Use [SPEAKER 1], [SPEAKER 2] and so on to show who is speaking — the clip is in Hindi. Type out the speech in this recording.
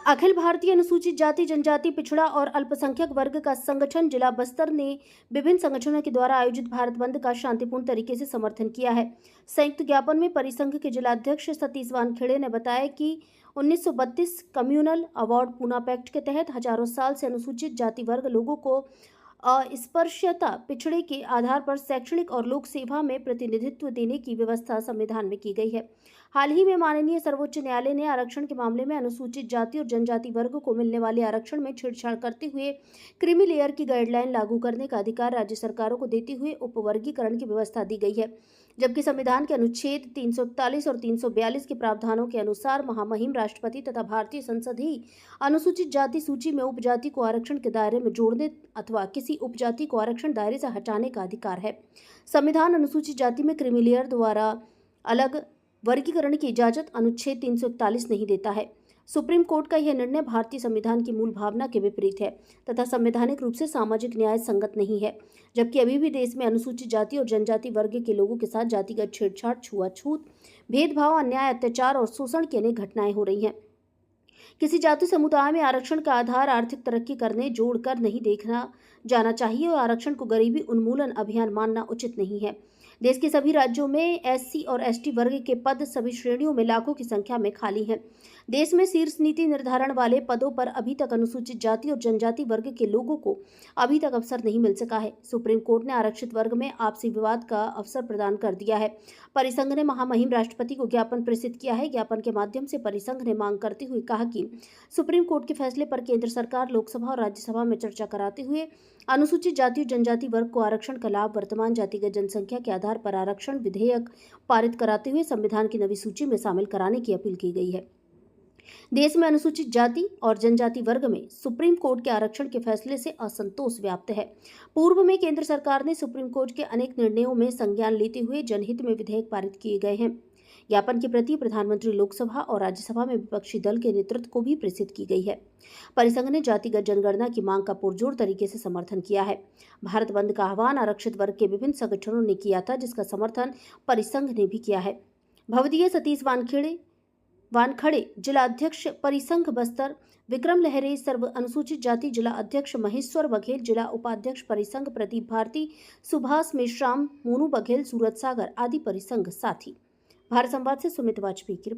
[SPEAKER 1] अखिल भारतीय अनुसूचित जाति जनजाति पिछड़ा और अल्पसंख्यक वर्ग का संगठन जिला बस्तर ने विभिन्न संगठनों के द्वारा आयोजित भारत बंद का शांतिपूर्ण तरीके से समर्थन किया है। संयुक्त ज्ञापन में परिसंघ के जिलाध्यक्ष सतीश वानखेड़े ने बताया कि 1932 कम्युनल अवार्ड पूना पैक्ट के तहत हजारों साल से अनुसूचित जाति वर्ग लोगों को अस्पृश्यता पिछड़े के आधार पर शैक्षणिक और लोक सेवा में प्रतिनिधित्व देने की व्यवस्था संविधान में की गई है। हाल ही में माननीय सर्वोच्च न्यायालय ने आरक्षण के मामले में अनुसूचित जाति और जनजाति वर्ग को मिलने वाले आरक्षण में छेड़छाड़ करते हुए क्रीमी लेयर की गाइडलाइन लागू करने का अधिकार राज्य सरकारों को देते हुए उपवर्गीकरण की व्यवस्था दी गई है। जबकि संविधान के अनुच्छेद 341 और 342 के प्रावधानों के अनुसार महामहिम राष्ट्रपति तथा भारतीय संसद ही अनुसूचित जाति सूची में उपजाति को आरक्षण के दायरे में जोड़ने अथवा किसी उपजाति को आरक्षण दायरे से हटाने का अधिकार है। संविधान अनुसूचित जाति में क्रीमी लेयर द्वारा अलग वर्गीकरण की इजाजत अनुच्छेद 341 नहीं देता है। सुप्रीम कोर्ट का यह निर्णय भारतीय संविधान की मूल भावना के विपरीत है तथा संवैधानिक रूप से सामाजिक न्याय संगत नहीं है। जबकि अभी भी देश में अनुसूचित जाति और जनजाति वर्ग के लोगों के साथ जातिगत छेड़छाड़, छुआछूत, भेदभाव, अन्याय, अत्याचार और शोषण की अनेक घटनाएं हो रही हैं। किसी जाति समुदाय में आरक्षण का आधार आर्थिक तरक्की करने जोड़कर नहीं देखना जाना चाहिए और आरक्षण को गरीबी उन्मूलन अभियान मानना उचित नहीं है। देश के सभी राज्यों में एससी और एसटी वर्ग के पद सभी श्रेणियों में लाखों की संख्या में खाली हैं। देश में शीर्ष नीति निर्धारण वाले पदों पर अभी तक अनुसूचित जाति और जनजाति वर्ग के लोगों को अभी तक अवसर नहीं मिल सका है। सुप्रीम कोर्ट ने आरक्षित वर्ग में आपसी विवाद का अवसर प्रदान कर दिया है। परिसंघ ने महामहिम राष्ट्रपति को ज्ञापन प्रेषित किया है। ज्ञापन के माध्यम से परिसंघ ने मांग करते हुए कहा कि सुप्रीम कोर्ट के फैसले पर केंद्र सरकार लोकसभा और राज्यसभा में चर्चा कराते हुए अनुसूचित जाति और जनजाति वर्ग को आरक्षण का लाभ वर्तमान जातिगत जनसंख्या के आधार पर आरक्षण विधेयक पारित कराते हुए संविधान की नई सूची में शामिल कराने की अपील की गई है। देश में अनुसूचित जाति और जनजाति वर्ग में सुप्रीम कोर्ट के आरक्षण के फैसले से असंतोष व्याप्त है। पूर्व में केंद्र सरकार ने सुप्रीम कोर्ट के अनेक निर्णयों में संज्ञान लेते हुए जनहित में विधेयक पारित किए गए हैं। ज्ञापन की प्रति प्रधानमंत्री लोकसभा और राज्यसभा में विपक्षी दल के नेतृत्व को भी प्रेषित की गई है। परिसंघ ने जातिगत जनगणना की मांग का पुरजोर तरीके से समर्थन किया है। भारत बंद का आह्वान आरक्षित वर्ग के विभिन्न संगठनों ने किया था, जिसका समर्थन परिसंघ ने भी किया है। भवदीय सतीश वानखड़े जिला अध्यक्ष परिसंघ बस्तर, विक्रम लहरे सर्व अनुसूचित जाति जिला अध्यक्ष महेश्वर बघेल, जिला उपाध्यक्ष परिसंघ प्रदीप भारती, सुभाष मेश्राम, मोनू बघेल, सूरज सागर आदि परिसंघ साथी। भारत संवाद से सुमित वाजपेयी की